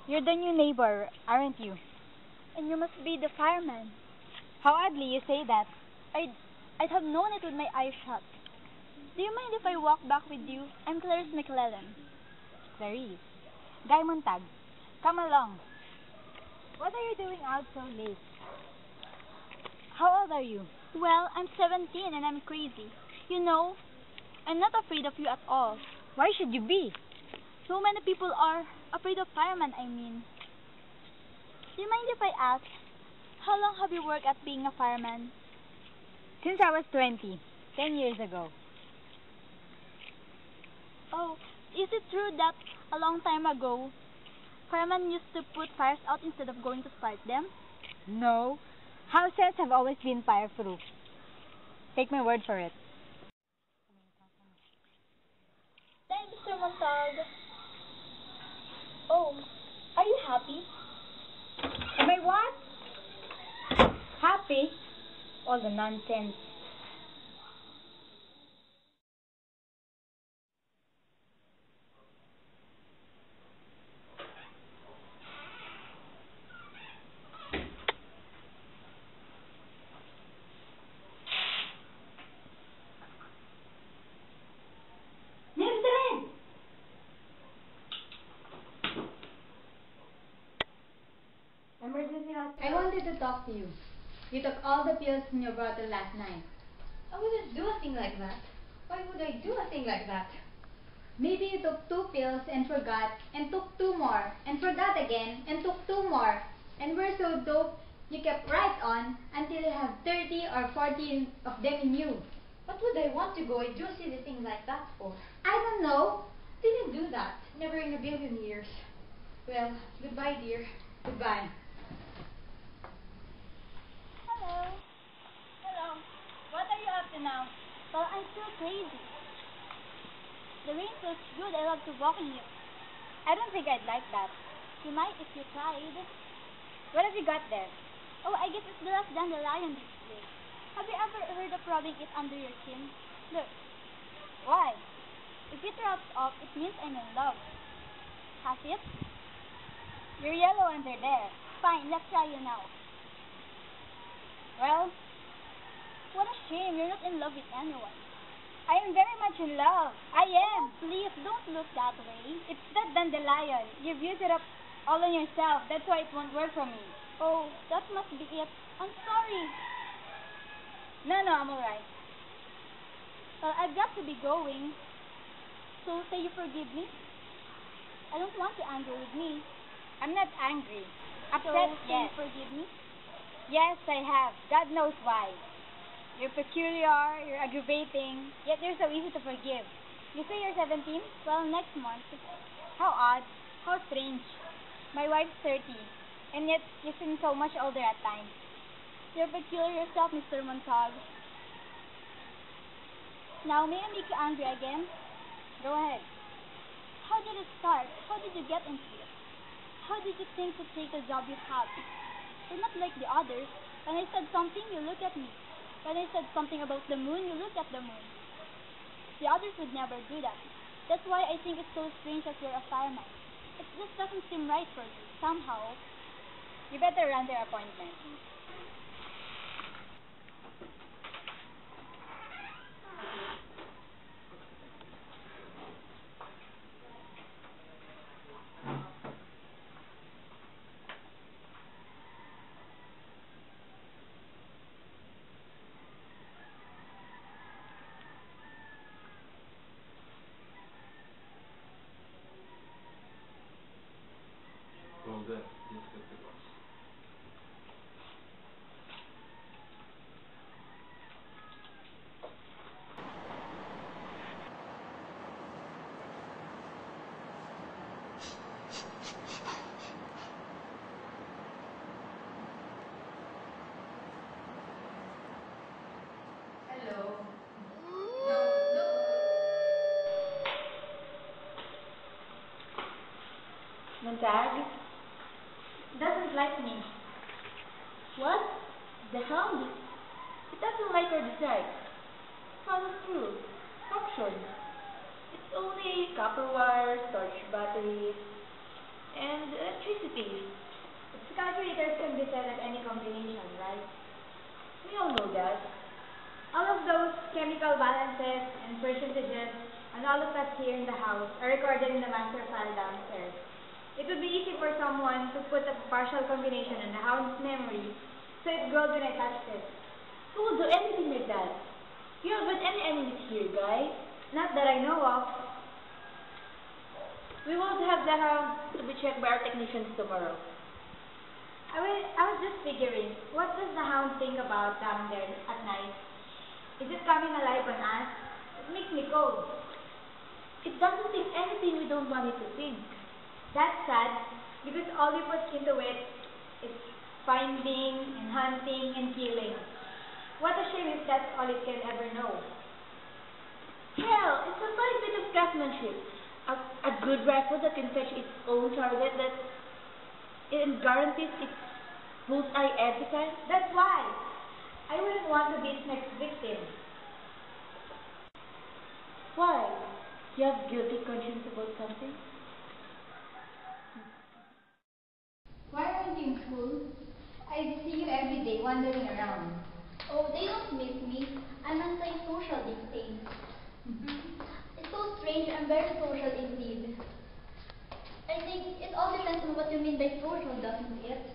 You're the new neighbor, aren't you? And you must be the fireman. How oddly you say that. I'd have known it with my eyes shut. Do you mind if I walk back with you? I'm Clarice McClellan. Clarice. Guy Montag, come along. What are you doing out so late? How old are you? Well, I'm 17 and I'm crazy. You know, I'm not afraid of you at all. Why should you be? So many people are afraid of firemen, I mean. Do you mind if I ask, how long have you worked at being a fireman? Since I was 20, 10 years ago. Oh, is it true that a long time ago, firemen used to put fires out instead of going to start them? No. Houses have always been fireproof. Take my word for it. Thank you, Mr. Montag. Oh, are you happy? Am I what? Happy? All the nonsense. Emergency hospital. I wanted to talk to you. You took all the pills in your bottle last night. I wouldn't do a thing like that. Why would I do a thing like that? Maybe you took 2 pills and forgot, and took 2 more, and forgot again, and took 2 more, and were so dope you kept right on until you have 30 or 40 of them in you. What would I want to go and do a silly thing like that for? I don't know. Didn't do that. Never in a billion years. Well, goodbye, dear. Goodbye. Hello. Hello. What are you up to now? Well, I'm still crazy. The rain feels good. I love to walk in it. I don't think I'd like that. You might if you tried. What have you got there? Oh, I guess it's the last dandelion display. Have you ever heard of rubbing it under your chin? Look. Why? If it rubs off, it means I'm in love. Has it? You're yellow under there. Fine, let's try you now. Well, What a shame, you're not in love with anyone. I am very much in love. I am. Please, don't look that way. It's that dandelion. You've used it up all on yourself. That's why it won't work for me. Oh, that must be it. I'm sorry. No, I'm alright. Well, I've got to be going. So, say you forgive me? I don't want you angry with me. I'm not angry. So, Upset, say you yes. forgive me? Yes, I have. God knows why. You're peculiar, you're aggravating, yet you're so easy to forgive. You say you're 17? Well, next month. How odd. How strange. My wife's 30, and yet you seem so much older at times. You're peculiar yourself, Mr. Montag. Now, may I make you angry again? Go ahead. How did it start? How did you get into it? How did you think to take the job you have? You're not like the others. When I said something, you look at me. When I said something about the moon, you look at the moon. The others would never do that. That's why I think it's so strange that you're a fireman. It just doesn't seem right for you, somehow. You better run their appointment. Golden Disciples. Hello. No. Montag doesn't like me. What? The sound? It doesn't like or dislike. Follow through. Function. It's only copper wires, torch batteries. and electricity. Its calculators can be set at any combination, right? We all know that. All of those chemical balances and percentages and all of us here in the house are recorded in the master file downstairs. It would be easy for someone to put a partial combination in the hound's memory so it grows when I touched it. Who would do anything like that? You haven't any enemies here, guy. Not that I know of. We will have the hound to be checked by our technicians tomorrow. I was just figuring, what does the hound think about down there at night? Is it coming alive on us? It makes me cold. It doesn't think anything we don't want it to think. That's sad, because all we put into it is finding and hunting and killing. What a shame if that's all it can ever know. Hell, it's a fine bit of craftsmanship. A good rifle that can fetch its own target that it guarantees its bullseye every time. That's why I wouldn't want to be its next victim. Why? You have guilty conscience about something? Why aren't you in school? I see you every day wandering around. Oh, they don't miss me. I'm anti-social these days. It's so strange. I'm very social indeed. I think it all depends on what you mean by social, doesn't it?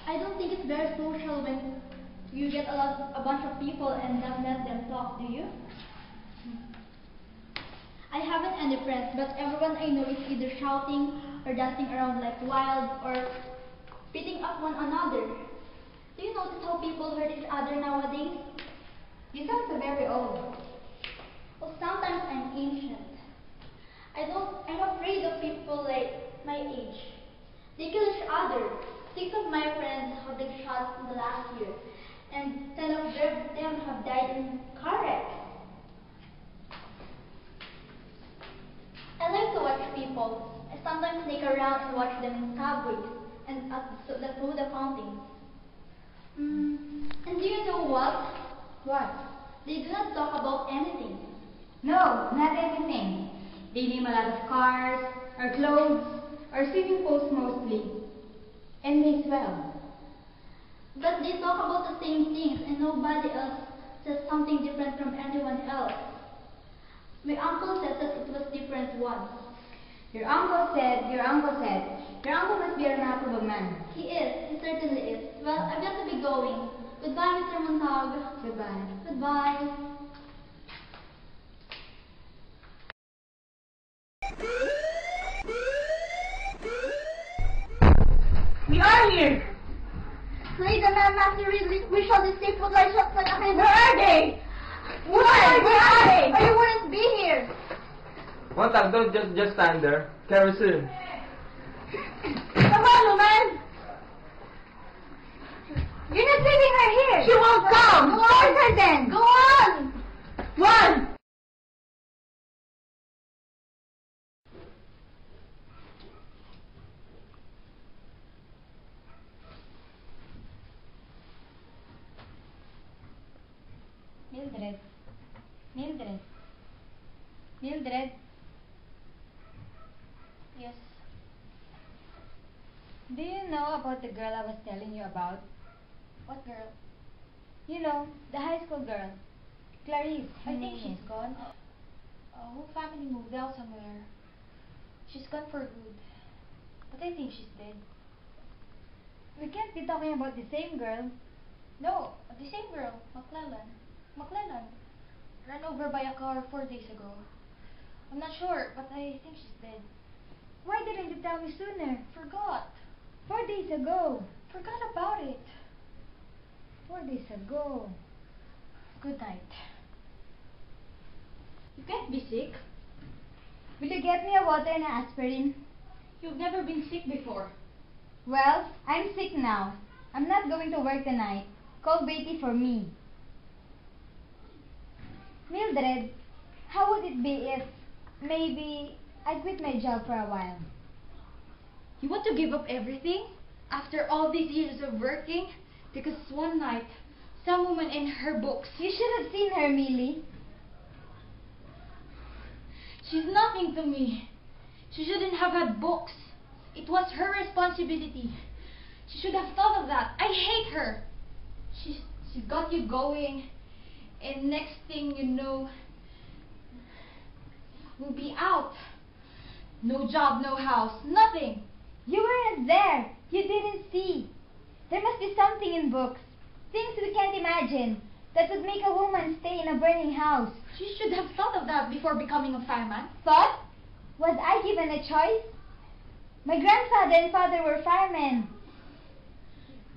I don't think it's very social when you get a bunch of people and not let them talk, do you? I haven't any friends, but everyone I know is either shouting or dancing around like wild or beating up one another. Do you notice how people hurt each other nowadays? You sound so very old. Well, sometimes I'm ancient. I'm afraid of people like my age. They kill each other. 6 of my friends have been shot in the last year, and 10 of them have died in car wrecks. I like to watch people. I sometimes sneak around and watch them in subways and at the soda fountains. And do you know what? What? They do not talk about anything. No, not anything. They name a lot of cars, or clothes, or swimming pools mostly. And me as well. But they talk about the same things and nobody else says something different from anyone else. My uncle said that it was different once. Your uncle said. Your uncle must be a remarkable man. He is. He certainly is. Well, I've got to be going. Goodbye, Mr. Montag. Goodbye. Goodbye. We are here! Lady and Master Ridley, we shall escape with light shots like a hand. Where are they? Where are they? Or you wouldn't be here. Montag, don't just stand there. Carry soon. Come on, man. You're not leaving her here! She won't come! Force her then! Go on. One! Mildred. Mildred. Mildred. Yes. Do you know about the girl I was telling you about? What girl? You know, the high school girl. Clarice. her I name think she's is. gone. Whole family moved out somewhere. She's gone for good. But I think she's dead. We can't be talking about the same girl. No, the same girl, McClellan. McClellan ran over by a car 4 days ago. I'm not sure, but I think she's dead. Why didn't you tell me sooner? Forgot. 4 days ago. Forgot about it. 4 days ago. Good night. You can't be sick. Will you get me a water and an aspirin? You've never been sick before. Well, I'm sick now. I'm not going to work tonight. Call Betty for me. Mildred, how would it be if maybe I quit my job for a while? You want to give up everything? After all these years of working? Because one night, some woman in her books, You should have seen her, Millie. she's nothing to me. She shouldn't have had books. It was her responsibility. She should have thought of that. I hate her. She got you going, and next thing you know, we'll be out. No job, no house, nothing. You weren't there. You didn't see. There must be something in books. Things we can't imagine that would make a woman stay in a burning house. She should have thought of that before becoming a fireman. Thought? Was I given a choice? My grandfather and father were firemen.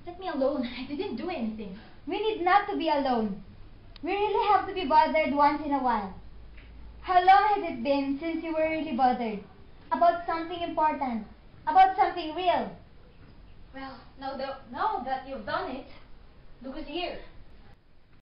Let me alone. I didn't do anything. We need not to be alone. We really have to be bothered once in a while. How long has it been since you were really bothered? About something important. About something real. Well, now that you've done it, look who's here.